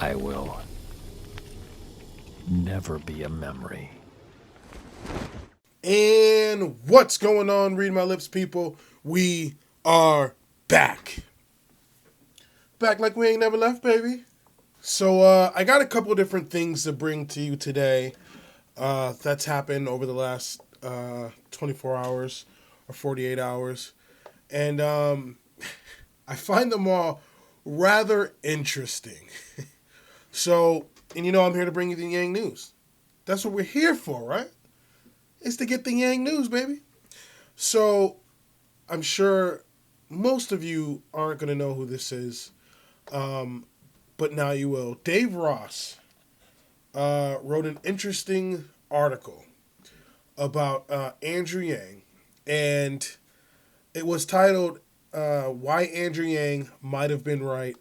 I will never be a memory. And what's going on, Read My Lips people? We are back. Back like we ain't never left, baby. So I got a couple different things to bring to you today that's happened over the last 24 hours or 48 hours. And I find them all rather interesting. So, and you know I'm here to bring you the Yang News. That's what we're here for, right? It's to get the Yang News, baby. So, I'm sure most of you aren't going to know who this is, but now you will. Dave Ross wrote an interesting article about Andrew Yang, and it was titled, Why Andrew Yang Might Have Been Right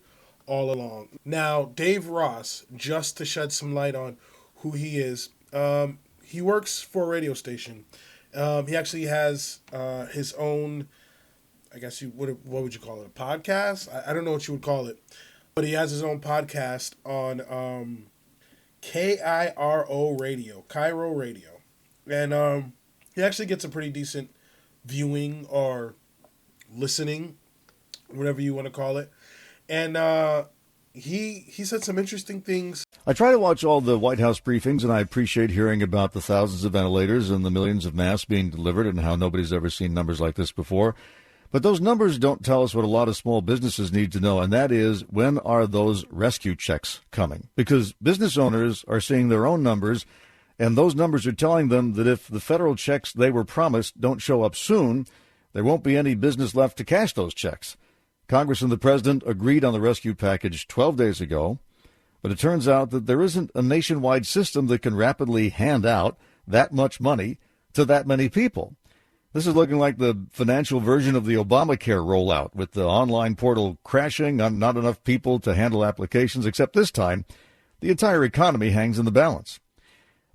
All Along. Now, Dave Ross, just to shed some light on who he is, he works for a radio station. He actually has his own, I guess what would you call it, a podcast? I don't know what you would call it. But he has his own podcast on KIRO Radio, Cairo Radio. And he actually gets a pretty decent viewing or listening, whatever you want to call it. And he said some interesting things. I try to watch all the White House briefings, and I appreciate hearing about the thousands of ventilators and the millions of masks being delivered and how nobody's ever seen numbers like this before. But those numbers don't tell us what a lot of small businesses need to know, and that is, when are those rescue checks coming? Because business owners are seeing their own numbers, and those numbers are telling them that if the federal checks they were promised don't show up soon, there won't be any business left to cash those checks. Congress and the president agreed on the rescue package 12 days ago, but it turns out that there isn't a nationwide system that can rapidly hand out that much money to that many people. This is looking like the financial version of the Obamacare rollout, with the online portal crashing, not enough people to handle applications, except this time the entire economy hangs in the balance.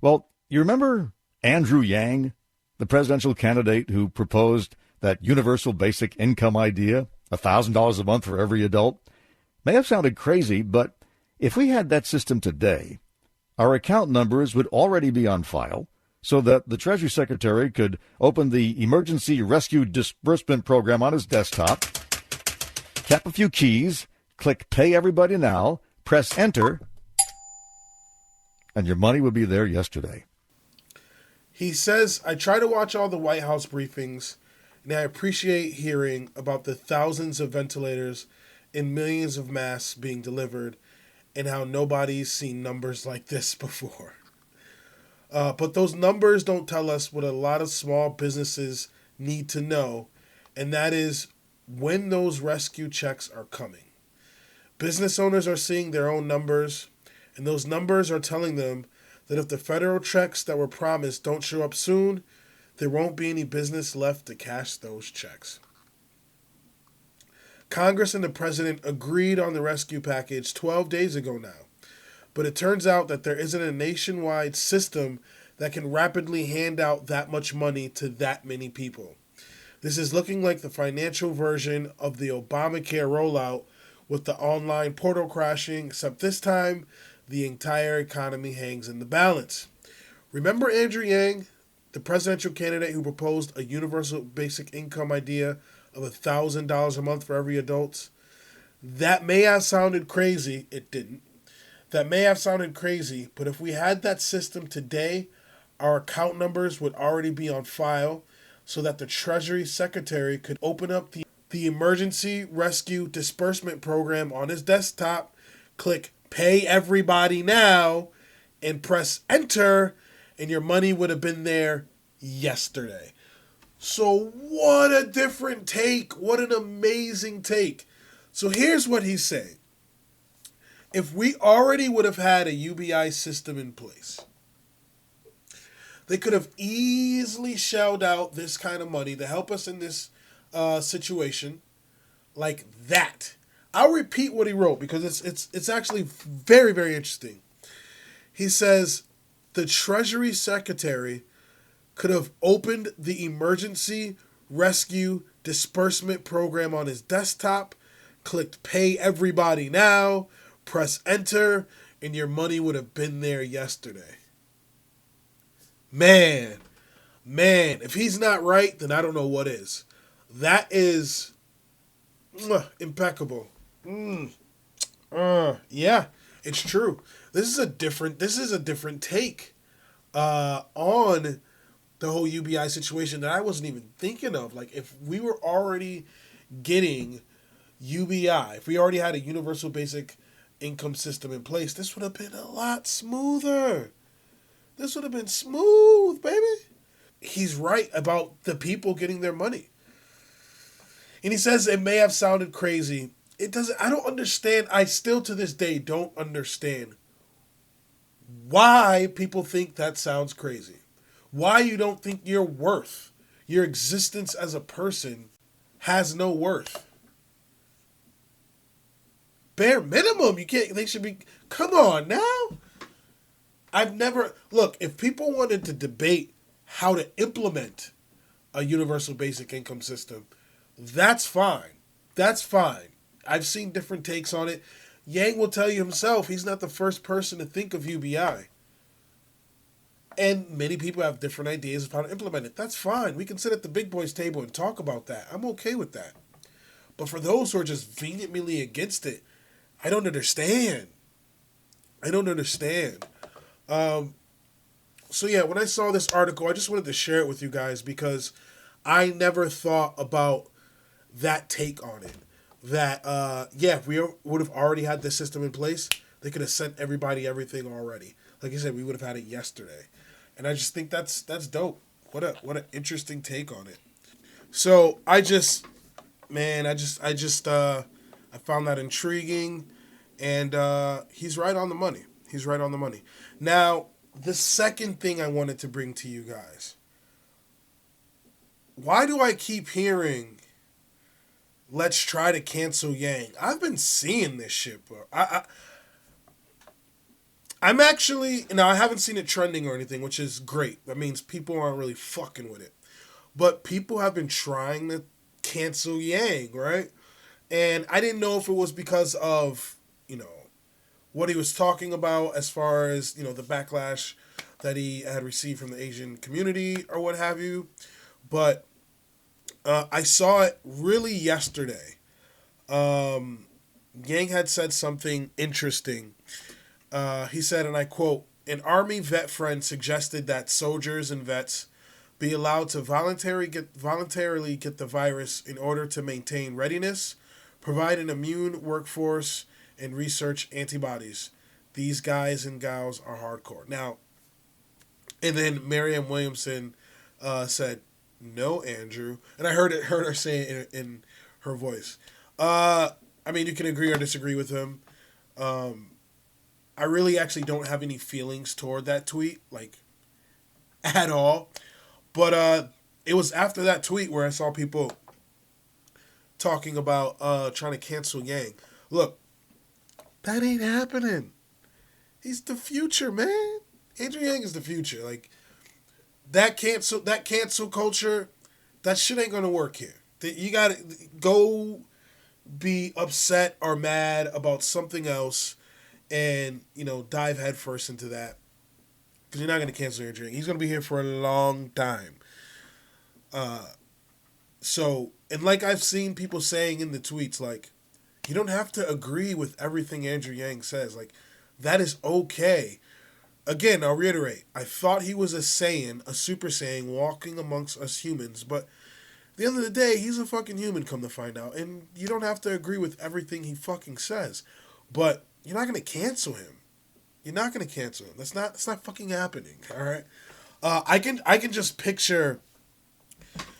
Well, you remember Andrew Yang, the presidential candidate who proposed that universal basic income idea, $1,000 a month for every adult? May have sounded crazy, but if we had that system today, our account numbers would already be on file, so that the Treasury Secretary could open the Emergency Rescue Disbursement Program on his desktop, tap a few keys, click Pay Everybody Now, press Enter, and your money would be there yesterday. He says, I try to watch all the White House briefings, and I appreciate hearing about the thousands of ventilators and millions of masks being delivered, and how nobody's seen numbers like this before. But those numbers don't tell us what a lot of small businesses need to know, and that is when those rescue checks are coming. Business owners are seeing their own numbers, and those numbers are telling them that if the federal checks that were promised don't show up soon, there won't be any business left to cash those checks. Congress and the president agreed on the rescue package 12 days ago now. But it turns out that there isn't a nationwide system that can rapidly hand out that much money to that many people. This is looking like the financial version of the Obamacare rollout, with the online portal crashing, except this time the entire economy hangs in the balance. Remember Andrew Yang, the presidential candidate who proposed a universal basic income idea of $1,000 a month for every adult? That may have sounded crazy. It didn't. That may have sounded crazy, but if we had that system today, our account numbers would already be on file so that the Treasury Secretary could open up the Emergency Rescue Disbursement Program on his desktop, click Pay Everybody Now, and press Enter, and your money would have been there yesterday. So what a different take. What an amazing take. So here's what he's saying. If we already would have had a UBI system in place, they could have easily shelled out this kind of money to help us in this situation like that. I'll repeat what he wrote because it's actually very, very interesting. He says the Treasury Secretary could have opened the Emergency Rescue Disbursement Program on his desktop, clicked Pay Everybody Now, press Enter, and your money would have been there yesterday. Man, if he's not right, then I don't know what is. That is impeccable. Yeah, it's true. This is a different take on the whole UBI situation that I wasn't even thinking of. Like, if we were already getting UBI, if we already had a universal basic income system in place, this would have been a lot smoother. This would have been smooth, baby. He's right about the people getting their money. And he says it may have sounded crazy. It doesn't. I don't understand. I still to this day don't understand why people think that sounds crazy. Why you don't think your worth, your existence as a person, has no worth. Bare minimum, you can't. They should be. Come on now. I've never look. If people wanted to debate how to implement a universal basic income system, that's fine. That's fine. I've seen different takes on it. Yang will tell you himself he's not the first person to think of UBI. And many people have different ideas of how to implement it. That's fine. We can sit at the big boys table and talk about that. I'm okay with that. But for those who are just vehemently against it, I don't understand. I don't understand. So yeah, when I saw this article, I just wanted to share it with you guys because I never thought about that take on it. That, if we would have already had this system in place, they could have sent everybody everything already. Like I said, we would have had it yesterday. And I just think that's dope. What an interesting take on it. So I found that intriguing, and he's right on the money. He's right on the money. Now, the second thing I wanted to bring to you guys. Why do I keep hearing, let's try to cancel Yang? I've been seeing this shit, bro. I'm actually, now I haven't seen it trending or anything, which is great. That means people aren't really fucking with it. But people have been trying to cancel Yang, right? And I didn't know if it was because of, what he was talking about as far as, the backlash that he had received from the Asian community or what have you. But I saw it really yesterday. Yang had said something interesting. He said, and I quote, "An Army vet friend suggested that soldiers and vets be allowed to voluntarily get the virus in order to maintain readiness, provide an immune workforce, and research antibodies. These guys and gals are hardcore." Now, and then Marianne Williamson said, "No, Andrew," and I heard her say it in her voice. I mean, you can agree or disagree with him. I really actually don't have any feelings toward that tweet, like, at all. But it was after that tweet where I saw people talking about trying to cancel Yang. Look, that ain't happening. He's the future, man. Andrew Yang is the future. Like, that cancel culture, that shit ain't gonna work here. You gotta go be upset or mad about something else and, dive headfirst into that. Because you're not gonna cancel Andrew Yang. He's gonna be here for a long time. And like I've seen people saying in the tweets, like, you don't have to agree with everything Andrew Yang says. Like, that is okay. Again, I'll reiterate. I thought he was a Super Saiyan, walking amongst us humans. But at the end of the day, he's a fucking human, come to find out. And you don't have to agree with everything he fucking says. But you're not going to cancel him. You're not going to cancel him. That's not fucking happening, all right? I can just picture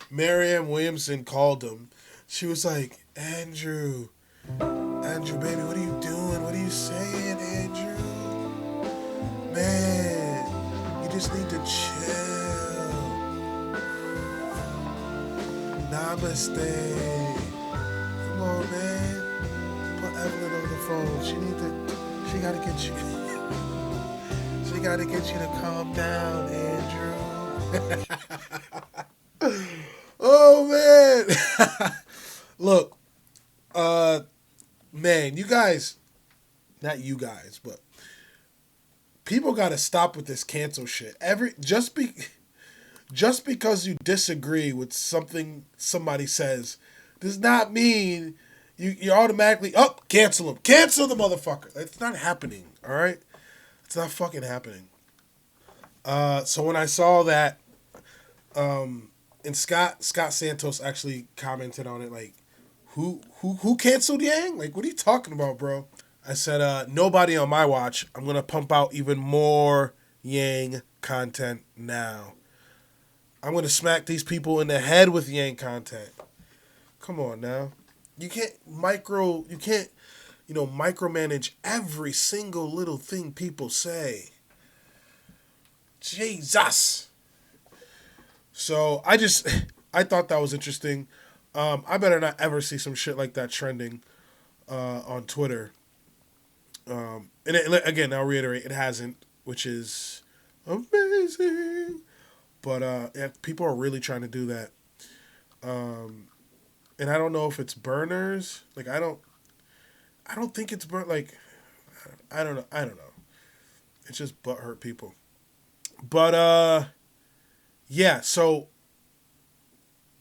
Marianne Williamson called him. She was like, Andrew, baby, what are you doing? What are you saying, Andrew? Man, you just need to chill. Namaste. Come on, man. Put Evelyn on the phone. She gotta get you. She gotta get you to calm down, Andrew. Oh, man. Look, man, you guys, not you guys, but people got to stop with this cancel shit. Just because you disagree with something somebody says does not mean you automatically cancel him. Cancel the motherfucker. It's not happening. All right, it's not fucking happening. So when I saw that, and Scott Santos actually commented on it, like, who canceled Yang? Like, what are you talking about, bro? I said, nobody on my watch. I'm gonna pump out even more Yang content now. I'm gonna smack these people in the head with Yang content. Come on now, you can't micromanage every single little thing people say. Jesus. So I thought that was interesting. I better not ever see some shit like that trending on Twitter. Again, I'll reiterate, it hasn't, which is amazing. But yeah, people are really trying to do that. And I don't know if it's burners. Like, I don't think it's like, I don't know. It's just butthurt people. But yeah, so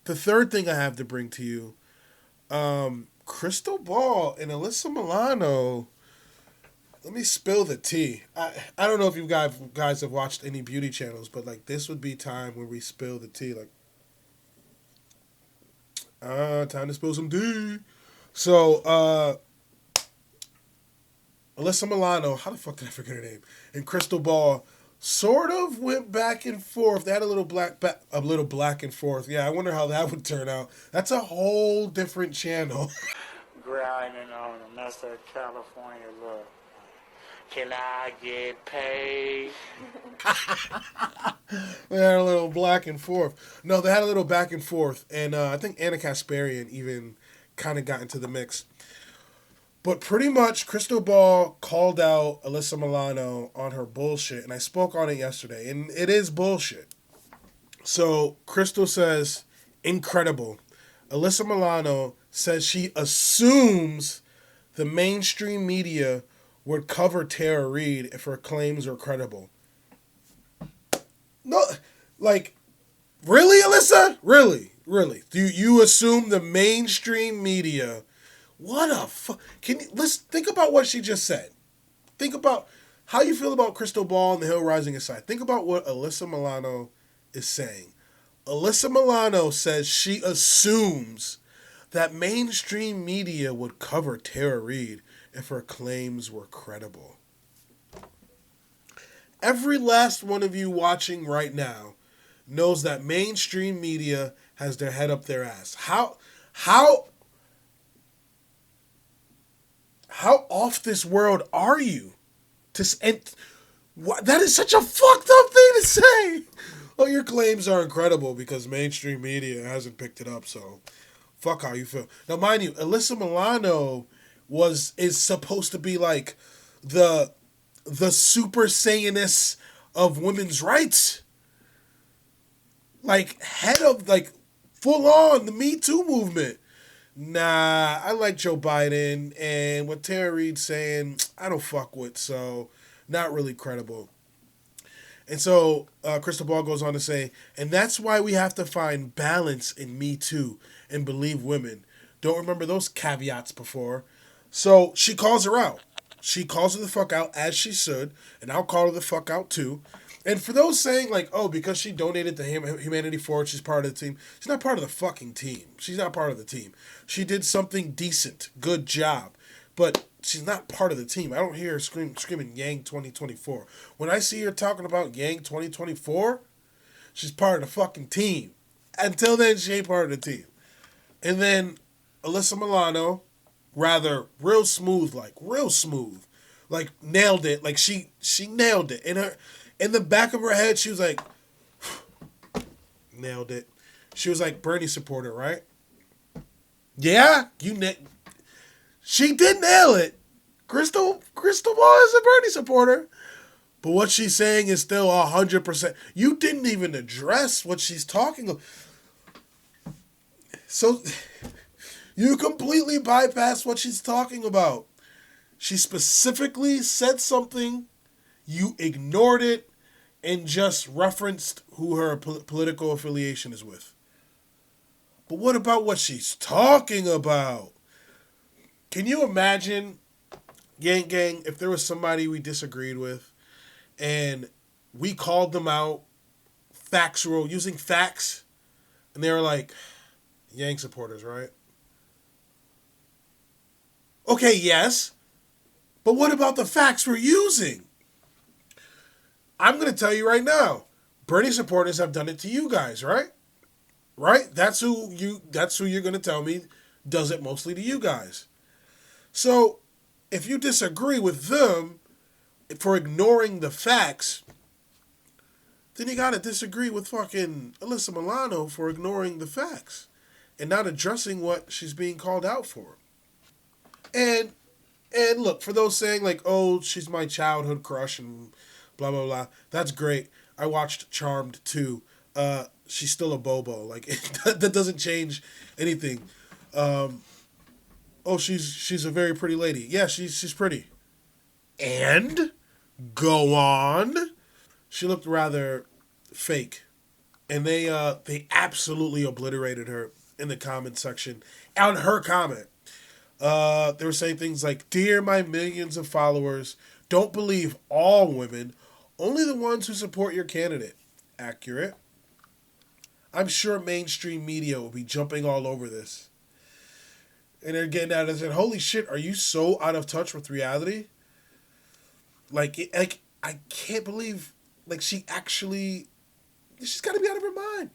the third thing I have to bring to you, Crystal Ball and Alyssa Milano. Let me spill the tea. I don't know if you guys have watched any beauty channels, but like, this would be time when we spill the tea. Like, time to spill some tea. So, Alyssa Milano, how the fuck did I forget her name? And Crystal Ball sort of went back and forth. They had a little black and forth. Yeah, I wonder how that would turn out. That's a whole different channel. Grinding on them. That's that California look. Can I get paid? They had a little back and forth. No, they had a little back and forth. And I think Anna Kasparian even kind of got into the mix. But pretty much, Crystal Ball called out Alyssa Milano on her bullshit. And I spoke on it yesterday. And it is bullshit. So, Crystal says, incredible. Alyssa Milano says she assumes the mainstream media would cover Tara Reid if her claims are credible. No, like, really, Alyssa? Really? Do you assume the mainstream media? What a fuck. Let's think about what she just said. Think about how you feel about Crystal Ball and the Hill Rising aside. Think about what Alyssa Milano is saying. Alyssa Milano says she assumes that mainstream media would cover Tara Reid if her claims were credible. Every last one of you watching right now knows that mainstream media has their head up their ass. How off this world are you? That is such a fucked up thing to say. Oh, your claims are incredible because mainstream media hasn't picked it up, so fuck how you feel. Now, mind you, Alyssa Milano is supposed to be like the super Saiyanist of women's rights. Like, head of, like, full on the Me Too movement. Nah, I like Joe Biden, and what Tara Reid's saying, I don't fuck with, so not really credible. And so Crystal Ball goes on to say, and that's why we have to find balance in Me Too and believe women. Don't remember those caveats before. So she calls her out. She calls her the fuck out, as she should, and I'll call her the fuck out too. And for those saying, like, oh, because she donated to Humanity Forward, she's part of the team. She's not part of the fucking team. She's not part of the team. She did something decent. Good job. But she's not part of the team. I don't hear her screaming Yang 2024. When I see her talking about Yang 2024, she's part of the fucking team. Until then, she ain't part of the team. And then Alyssa Milano, real smooth. Like, nailed it. Like, she nailed it. In the back of her head, she was like, nailed it. She was like, Bernie supporter, right? Yeah, she did nail it. Crystal Ball is a Bernie supporter. But what she's saying is still 100%. You didn't even address what she's talking about. So, you completely bypassed what she's talking about. She specifically said something You ignored it and just referenced who her political affiliation is with. But what about what she's talking about? Can you imagine, Yang Gang, if there was somebody we disagreed with and we called them out using facts, and they were like, Yang supporters, right? Okay, yes. But what about the facts we're using? I'm going to tell you right now, Bernie supporters have done it to you guys, right? Right? That's who you're going to tell me does it mostly to you guys. So, if you disagree with them for ignoring the facts, then you got to disagree with fucking Alyssa Milano for ignoring the facts and not addressing what she's being called out for. And look, for those saying like, oh, she's my childhood crush and blah, blah, blah, that's great. I watched Charmed too. She's still a bobo. Like, that doesn't change anything. Oh, she's a very pretty lady. Yeah, she's pretty. And go on. She looked rather fake. And they absolutely obliterated her in the comment section. On her comment. They were saying things like, "Dear my millions of followers, don't believe all women, only the ones who support your candidate." Accurate. I'm sure mainstream media will be jumping all over this. And they're getting at it and saying, holy shit, are you so out of touch with reality? Like I can't believe, like, she's got to be out of her mind.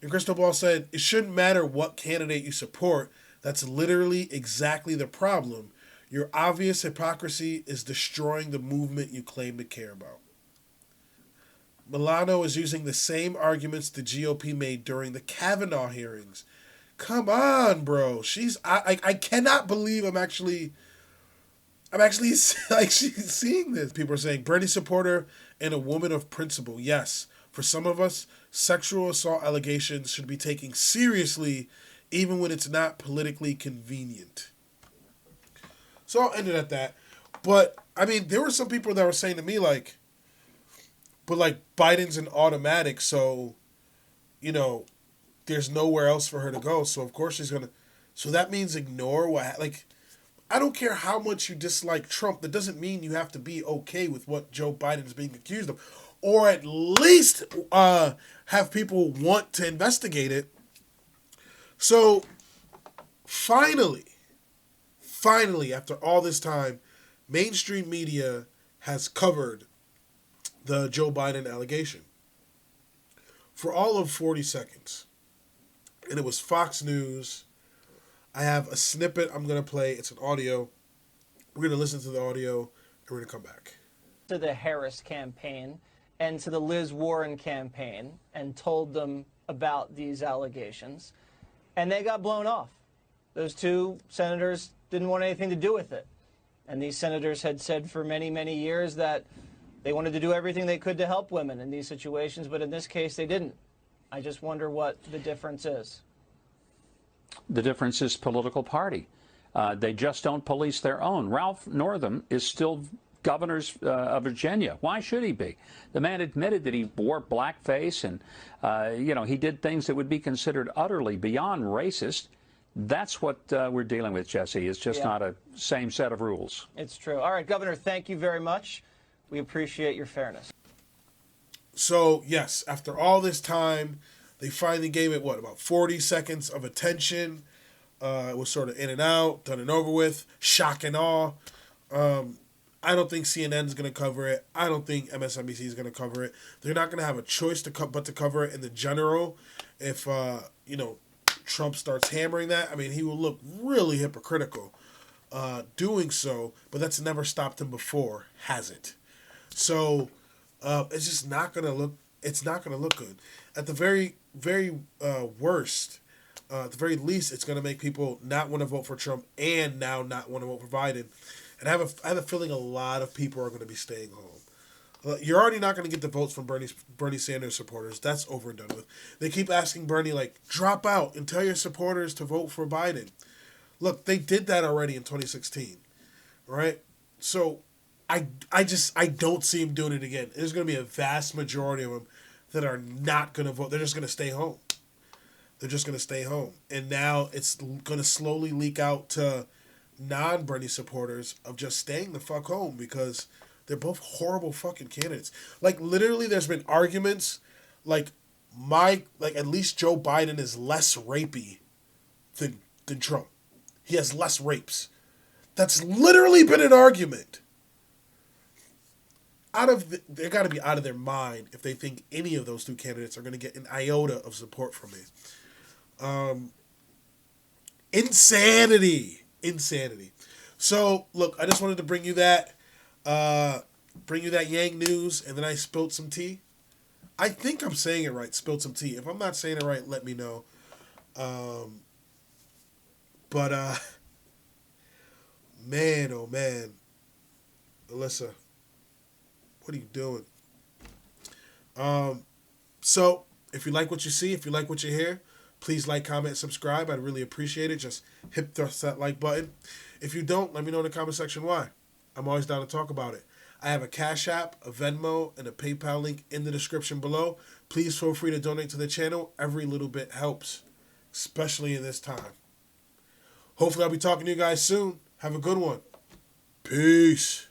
And Crystal Ball said, it shouldn't matter what candidate you support. That's literally exactly the problem. Your obvious hypocrisy is destroying the movement you claim to care about. Milano is using the same arguments the GOP made during the Kavanaugh hearings. Come on, bro. I cannot believe I'm actually like seeing this. People are saying Bernie supporter and a woman of principle. Yes, for some of us, sexual assault allegations should be taken seriously, even when it's not politically convenient. So I'll end it at that. But I mean, there were some people that were saying to me like, but like Biden's an automatic, so there's nowhere else for her to go. So of course she's gonna. So that means ignore what. Like, I don't care how much you dislike Trump. That doesn't mean you have to be okay with what Joe Biden is being accused of, or at least have people want to investigate it. So finally, after all this time, mainstream media has covered the Joe Biden allegation for all of 40 seconds. And it was Fox News. I have a snippet I'm going to play. It's an audio. We're going to listen to the audio, and we're going to come back. To the Harris campaign and to the Liz Warren campaign and told them about these allegations, and they got blown off. Those two senators didn't want anything to do with it. And these senators had said for many, many years that they wanted to do everything they could to help women in these situations, but in this case, they didn't. I just wonder what the difference is. The difference is political party. They just don't police their own. Ralph Northam is still governor of Virginia. Why should he be? The man admitted that he wore blackface and, he did things that would be considered utterly beyond racist. That's what we're dealing with, Jesse. It's just not a same set of rules. It's true. All right, Governor, thank you very much. We appreciate your fairness. So, yes, after all this time, they finally gave it, about 40 seconds of attention. It was sort of in and out, done and over with, shock and awe. I don't think CNN's going to cover it. I don't think MSNBC is going to cover it. They're not going to have a choice but to cover it in the general. If, Trump starts hammering that, I mean, he will look really hypocritical doing so, but that's never stopped him before, has it? So it's just not going to look, it's not going to look good. At the very, very worst, at the very least, it's going to make people not want to vote for Trump and now not want to vote for Biden. And I have a feeling a lot of people are going to be staying home. You're already not going to get the votes from Bernie Sanders supporters. That's over and done with. They keep asking Bernie, drop out and tell your supporters to vote for Biden. Look, they did that already in 2016, right? So I don't see him doing it again. There's going to be a vast majority of them that are not going to vote. They're just going to stay home. They're just going to stay home. And now it's going to slowly leak out to non-Bernie supporters of just staying the fuck home because they're both horrible fucking candidates. Like, literally, there's been arguments, like at least Joe Biden is less rapey than Trump. He has less rapes. That's literally been an argument. They got to be out of their mind if they think any of those two candidates are going to get an iota of support from me. Insanity. So, look, I just wanted to bring you that Yang news, and then I spilled some tea. I think I'm saying it right, spilled some tea. If I'm not saying it right, let me know. Man, oh man. Alyssa, what are you doing? So, if you like what you see, if you like what you hear, please like, comment, subscribe. I'd really appreciate it. Just hit that like button. If you don't, let me know in the comment section why. I'm always down to talk about it. I have a Cash App, a Venmo, and a PayPal link in the description below. Please feel free to donate to the channel. Every little bit helps, especially in this time. Hopefully I'll be talking to you guys soon. Have a good one. Peace.